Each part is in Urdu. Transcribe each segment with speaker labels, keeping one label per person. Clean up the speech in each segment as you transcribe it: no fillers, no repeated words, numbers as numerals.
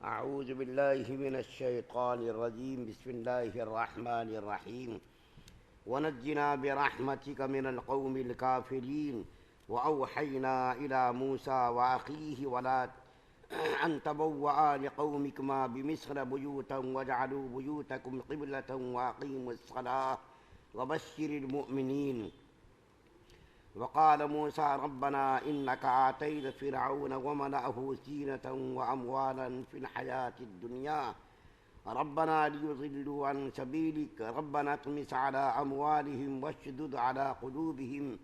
Speaker 1: أعوذ بالله من الشيطان الرجيم بسم الله الرحمن الرحيم ونجنا برحمتك من القوم الكافرين وأوحينا إلى موسى وأخيه ولا أن تبوأ لقومكما بمصر بيوتا واجعلوا بيوتكم قبلة وأقيموا الصلاة وبشر المؤمنين وقال موسى ربنا إنك آتيت فرعون وملأه زينة وأموالا في الحياة الدنيا ربنا ليضلوا عن سبيلك ربنا اطمس على أموالهم واشدد على قلوبهم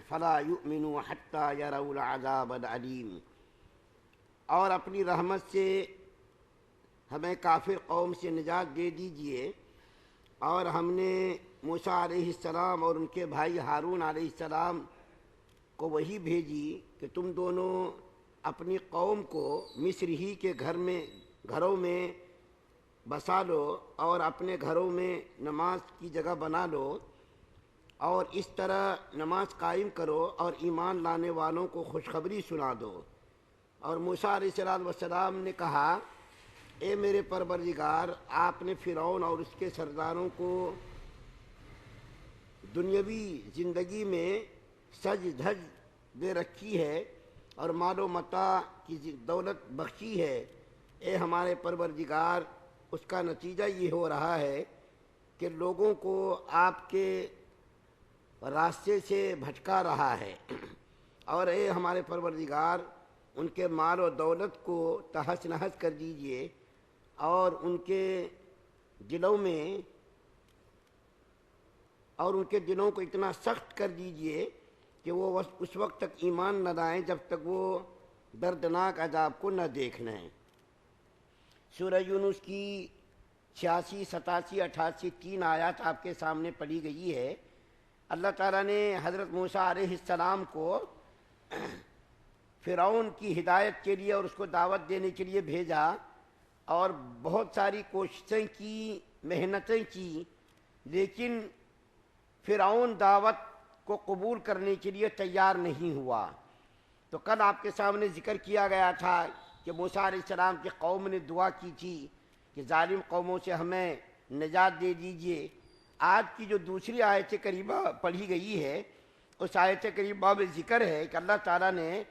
Speaker 1: فلا يؤمنوا حتى يروا العذاب الأليم۔ اور اپنی رحمت سے ہمیں کافر قوم سے نجات دے دیجئے۔ اور ہم نے موسیٰ علیہ السلام اور ان کے بھائی ہارون علیہ السلام کو وہی بھیجی کہ تم دونوں اپنی قوم کو مصر ہی کے گھروں میں بسا لو اور اپنے گھروں میں نماز کی جگہ بنا لو اور اس طرح نماز قائم کرو اور ایمان لانے والوں کو خوشخبری سنا دو۔ اور موسیٰ علیہ السلام نے کہا اے میرے پروردگار، آپ نے فرعون اور اس کے سرداروں کو دنیاوی زندگی میں سج دھج دے رکھی ہے اور مال و متاع کی دولت بخشی ہے۔ اے ہمارے پروردگار، اس کا نتیجہ یہ ہو رہا ہے کہ لوگوں کو آپ کے راستے سے بھٹکا رہا ہے، اور اے ہمارے پروردگار، ان کے مال و دولت کو تہس نہس کر دیجئے اور ان کے دلوں کو اتنا سخت کر دیجئے کہ وہ اس وقت تک ایمان نہ لائیں جب تک وہ دردناک عذاب کو نہ دیکھ لیں۔ سورہ یونس کی 86، 87، 88 3 آیات آپ کے سامنے پڑھی گئی ہے۔ اللہ تعالیٰ نے حضرت موسیٰ علیہ السلام کو فرعون کی ہدایت کے لیے اور اس کو دعوت دینے کے لیے بھیجا، اور بہت ساری کوششیں کی، محنتیں کی، لیکن فرعون دعوت کو قبول کرنے کے لیے تیار نہیں ہوا۔ تو کل آپ کے سامنے ذکر کیا گیا تھا کہ موسیٰ علیہ السلام کی قوم نے دعا کی تھی کہ ظالم قوموں سے ہمیں نجات دے دیجئے۔ آج کی جو دوسری آیت کریمہ پڑھی گئی ہے، اس آیت کریمہ میں ذکر ہے کہ اللہ تعالیٰ نے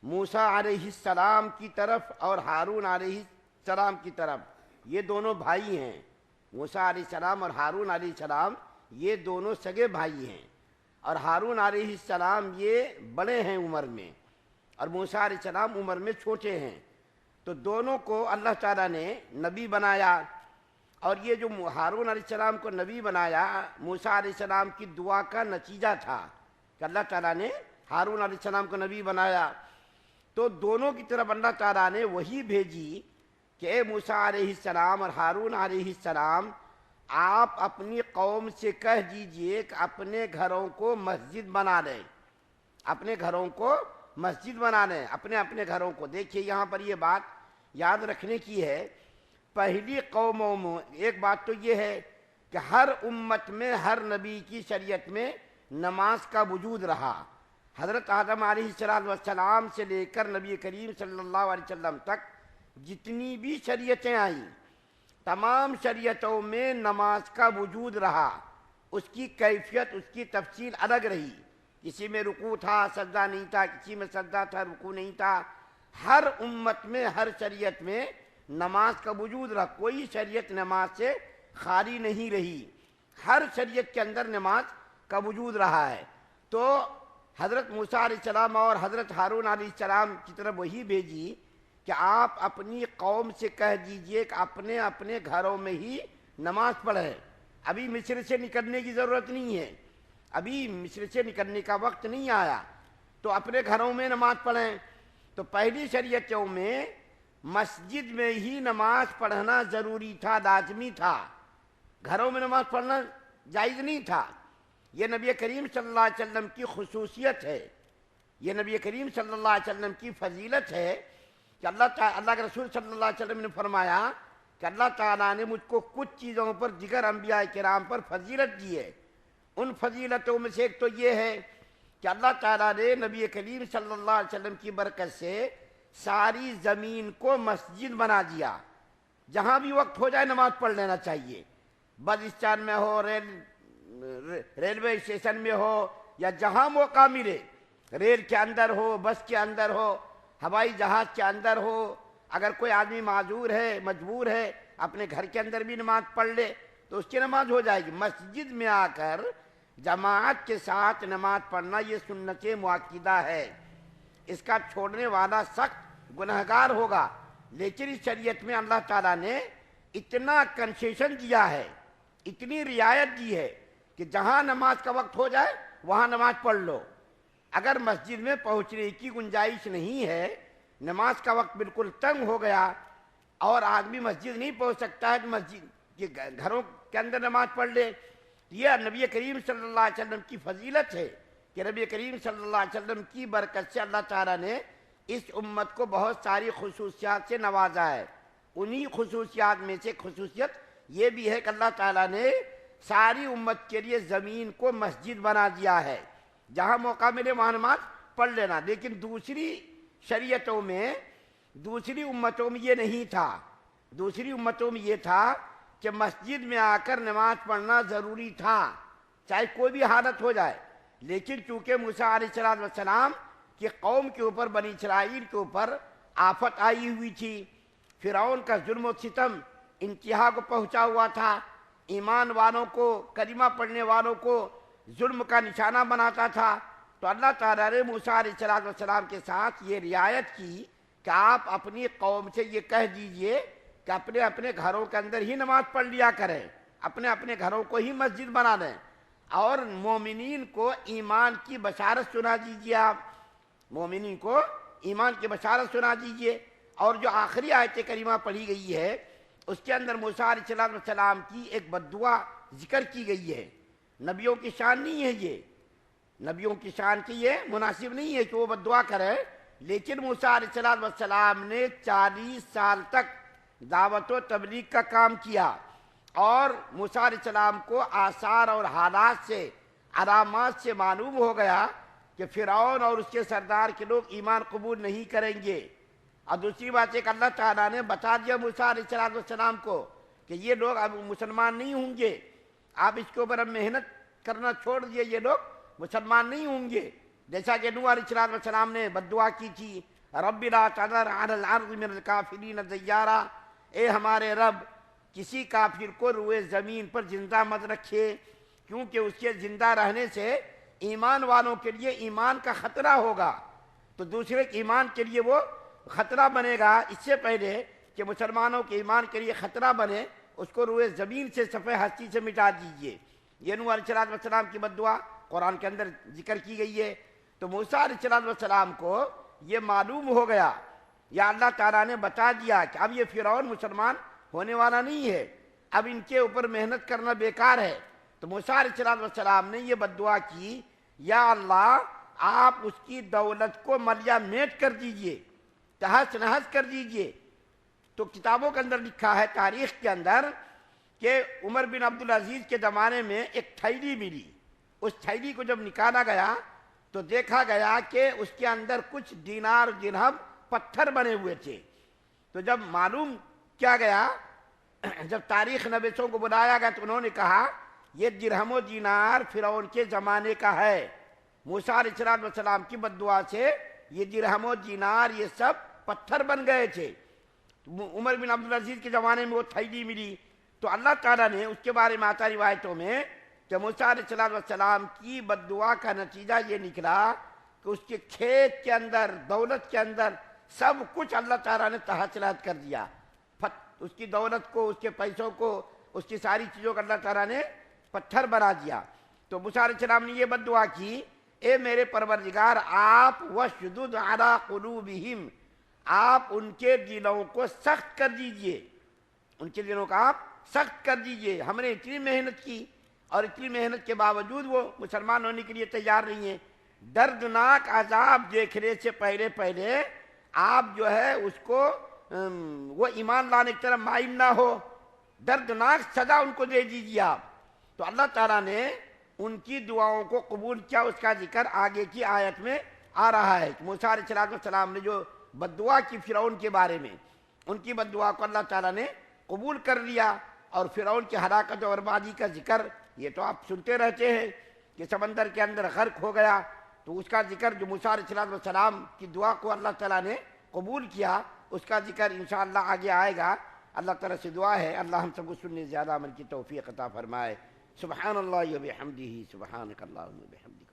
Speaker 1: موسیٰ علیہ السلام کی طرف اور ہارون علیہ السلام کی طرف، یہ دونوں بھائی ہیں، موسیٰ علیہ السلام اور ہارون علیہ السلام یہ دونوں سگے بھائی ہیں، اور ہارون علیہ السلام یہ بڑے ہیں عمر میں اور موسیٰ علیہ السلام عمر میں چھوٹے ہیں۔ تو دونوں کو اللہ تعالیٰ نے نبی بنایا، اور یہ جو ہارون علیہ السلام کو نبی بنایا موسیٰ علیہ السلام کی دعا کا نتیجہ تھا کہ اللہ تعالیٰ نے ہارون علیہ السلام کو نبی بنایا۔ تو دونوں کی طرف اللہ تعالیٰ نے وہی بھیجی کہ اے موسیٰ علیہ السلام اور ہارون علیہ السلام، آپ اپنی قوم سے کہہ دیجئے کہ اپنے گھروں کو مسجد بنا لیں، اپنے گھروں کو مسجد بنا لیں، اپنے گھروں کو۔ دیکھیے یہاں پر یہ بات یاد رکھنے کی ہے، پہلی قوموں میں ایک بات تو یہ ہے کہ ہر امت میں، ہر نبی کی شریعت میں نماز کا وجود رہا۔ حضرت آدم علیہ السلام سے لے کر نبی کریم صلی اللہ علیہ وسلم تک جتنی بھی شریعتیں آئیں، تمام شریعتوں میں نماز کا وجود رہا۔ اس کی کیفیت، اس کی تفصیل الگ رہی، کسی میں رکوع تھا سجدہ نہیں تھا، کسی میں سجدہ تھا رکوع نہیں تھا۔ ہر امت میں، ہر شریعت میں نماز کا وجود رہا، کوئی شریعت نماز سے خالی نہیں رہی، ہر شریعت کے اندر نماز کا وجود رہا ہے۔ تو حضرت موسیٰ علیہ السلام اور حضرت ہارون علیہ السلام کی طرف وہی بھیجی کہ آپ اپنی قوم سے کہہ دیجئے کہ اپنے گھروں میں ہی نماز پڑھیں، ابھی مصر سے نکلنے کی ضرورت نہیں ہے، ابھی مصر سے نکلنے کا وقت نہیں آیا، تو اپنے گھروں میں نماز پڑھیں۔ تو پہلی شریعتوں میں مسجد میں ہی نماز پڑھنا ضروری تھا، لازمی تھا، گھروں میں نماز پڑھنا جائز نہیں تھا۔ یہ نبی کریم صلی اللہ علیہ وسلم کی خصوصیت ہے، یہ نبی کریم صلی اللہ علیہ وسلم کی فضیلت ہے کہ اللہ کے رسول صلی اللہ علیہ وسلم نے فرمایا کہ اللہ تعالیٰ نے مجھ کو کچھ چیزوں پر دیگر انبیاء کرام پر فضیلت دی ہے۔ ان فضیلتوں میں سے ایک تو یہ ہے کہ اللہ تعالیٰ نے نبی کریم صلی اللہ علیہ وسلم کی برکت سے ساری زمین کو مسجد بنا دیا. جہاں بھی وقت ہو جائے نماز پڑھ لینا چاہیے. بس اسٹینڈ میں ہو, ریلوے اسٹیشن میں ہو, یا جہاں موقع ملے, ریل کے اندر ہو, بس کے اندر ہو, ہوائی جہاز کے اندر ہو. اگر کوئی آدمی معذور ہے, مجبور ہے, اپنے گھر کے اندر بھی نماز پڑھ لے تو اس کی نماز ہو جائے گی. مسجد میں آ کر جماعت کے ساتھ نماز پڑھنا یہ سنت مؤکدہ ہے. اس کا چھوڑنے والا سخت گنہگار ہوگا. لیکن اس شریعت میں اللہ تعالیٰ نے اتنا کنسیشن دیا ہے, اتنی رعایت دی ہے کہ جہاں نماز کا وقت ہو جائے وہاں نماز پڑھ لو. اگر مسجد میں پہنچنے کی گنجائش نہیں ہے, نماز کا وقت بالکل تنگ ہو گیا اور آدمی مسجد نہیں پہنچ سکتا ہے, تو مسجد کے گھروں کے اندر نماز پڑھ لے. یہ نبی کریم صلی اللہ علیہ وسلم کی فضیلت ہے کہ نبی کریم صلی اللہ علیہ وسلم کی برکت سے اللہ تعالیٰ نے اس امت کو بہت ساری خصوصیات سے نوازا ہے. انہی خصوصیات میں سے خصوصیت یہ بھی ہے کہ اللہ تعالیٰ نے ساری امت کے لیے زمین کو مسجد بنا دیا ہے. جہاں موقع ملے وہاں نماز پڑھ لینا. لیکن دوسری شریعتوں میں, دوسری امتوں میں یہ نہیں تھا. دوسری امتوں میں یہ تھا کہ مسجد میں آ کر نماز پڑھنا ضروری تھا, چاہے کوئی بھی حالت ہو جائے. لیکن چونکہ موسیٰ علیہ السلام کی قوم کے اوپر, بنی اسرائیل کے اوپر آفت آئی ہوئی تھی, فرعون کا ظلم و ستم انتہا کو پہنچا ہوا تھا, ایمان والوں کو, کلمہ پڑھنے والوں کو ظلم کا نشانہ بناتا تھا, تو اللہ تعالیٰ نے موسیٰ علیہ السلام کے ساتھ یہ رعایت کی کہ آپ اپنی قوم سے یہ کہہ دیجئے کہ اپنے اپنے گھروں کے اندر ہی نماز پڑھ لیا کریں, اپنے اپنے گھروں کو ہی مسجد بنا لیں, اور مومنین کو ایمان کی بشارت سنا دیجئے. آپ مومنین کو ایمان کی بشارت سنا دیجئے. اور جو آخری آیت کریمہ پڑھی گئی ہے اس کے اندر موسیٰ علیہ السلام کی ایک بد دعا ذکر کی گئی ہے. نبیوں کی شان نہیں ہے یہ, نبیوں کی شان کی یہ مناسب نہیں ہے کہ وہ بد دعا کرے. لیکن موسیٰ علیہ السلام نے 40 سال تک دعوت و تبلیغ کا کام کیا, اور موسیٰ علیہ السلام کو آثار اور حالات سے, علامات سے معلوم ہو گیا کہ فرعون اور اس کے سردار کے لوگ ایمان قبول نہیں کریں گے. اور دوسری بات ایک اللہ تعالیٰ نے بتا دیا موسیٰ علیہ السلام کو کہ یہ لوگ اب مسلمان نہیں ہوں گے, آپ اس کے اوپر اب محنت کرنا چھوڑ دیے, یہ لوگ مسلمان نہیں ہوں گے. جیسا کہ نوح علیہ السلام نے بد دعا کی تھی, رب لا تذر علی الارض من الکافرین دیارا, اے ہمارے رب کسی کافر کو روئے زمین پر زندہ مت رکھے, کیونکہ اس کے زندہ رہنے سے ایمان والوں کے لیے ایمان کا خطرہ ہوگا, تو دوسرے کے ایمان کے لیے وہ خطرہ بنے گا. اس سے پہلے کہ مسلمانوں کے ایمان کے لیے خطرہ بنے, اس کو روئے زمین سے صفحہ ہستی سے مٹا دیجئے. یہ نوح علیہ السلام کی بد دعا قرآن کے اندر ذکر کی گئی ہے. تو موسیٰ علیہ السلام کو یہ معلوم ہو گیا, یا اللہ تعالیٰ نے بتا دیا کہ اب یہ فرعون مسلمان ہونے والا نہیں ہے, اب ان کے اوپر محنت کرنا بیکار ہے. تو موسیٰ علیہ السلام نے یہ بد دعا کی, یا اللہ آپ اس کی دولت کو ملیا میٹ کر دیجئے, تہس نہس کر دیجئے. تو کتابوں کے اندر لکھا ہے, تاریخ کے اندر, کہ عمر بن عبدالعزیز کے زمانے میں ایک تھیلی ملی. اس تھیلی کو جب نکالا گیا تو دیکھا گیا کہ اس کے اندر کچھ دینار درہم پتھر بنے ہوئے تھے. تو جب معلوم کیا گیا, جب تاریخ نویسوں کو بلایا گیا تو انہوں نے کہا یہ درہم و دینار فرعون کے زمانے کا ہے. موسیٰ علیہ السلام کی بد دعا سے یہ درہم و دینار یہ سب پتھر بن گئے تھے. عمر بن عبدالعزیز کے زمانے میں وہ تھیلی ملی. تو اللہ تعالیٰ نے اس کے بارے میں آتا روایتوں میں کہ موسیٰ علیہ السلام کی بد دعا کا نتیجہ یہ نکلا کہ اس کے کھیت کے اندر, دولت کے اندر سب کچھ اللہ تعالیٰ نے تحت نحس کر دیا. اس کی دولت کو, اس کے پیسوں کو, اس کی ساری چیزوں کو اللہ تعالیٰ نے پتھر بنا دیا. تو موسیٰ علیہ السلام نے یہ بد دعا کی, اے میرے پروردگار آپ وَشْدُدْ عَلَىٰ قُلُوبِهِمْ, آپ ان کے دلوں کو سخت کر دیجئے, ان کے دلوں کو آپ سخت کر دیجئے. ہم نے اتنی محنت کی اور اتنی محنت کے باوجود وہ مسلمان ہونے کے لیے تیار نہیں ہیں. دردناک عذاب دیکھنے سے پہلے پہلے آپ جو ہے اس کو وہ ایمان لانے کی طرف مائل نہ ہو, دردناک سزا ان کو دے دیجیے آپ. تو اللہ تعالیٰ نے ان کی دعاؤں کو قبول کیا. اس کا ذکر آگے کی آیت میں آ رہا ہے. موسیٰ علیہ السلام نے جو بد دعا کی فرعون کے بارے میں، ان کی بد دعا کو اللہ تعالیٰ نے قبول کر لیا، اور فرعون کی ہلاکت اور بربادی کا ذکر یہ تو آپ سنتے رہتے ہیں کہ سمندر کے اندر غرق ہو گیا، تو اس کا ذکر جو موسیٰ علیہ السلام کی دعا کو اللہ تعالیٰ نے قبول کیا، اس کا ذکر انشاءاللہ آگے آئے گا۔ اللہ تعالیٰ سے دعا ہے اللہ ہم سب کو سننے زیادہ عمل کی توفیق عطا فرمائے۔ سبحان اللہ و بحمدہ، سبحانک اللہم و بحمدک۔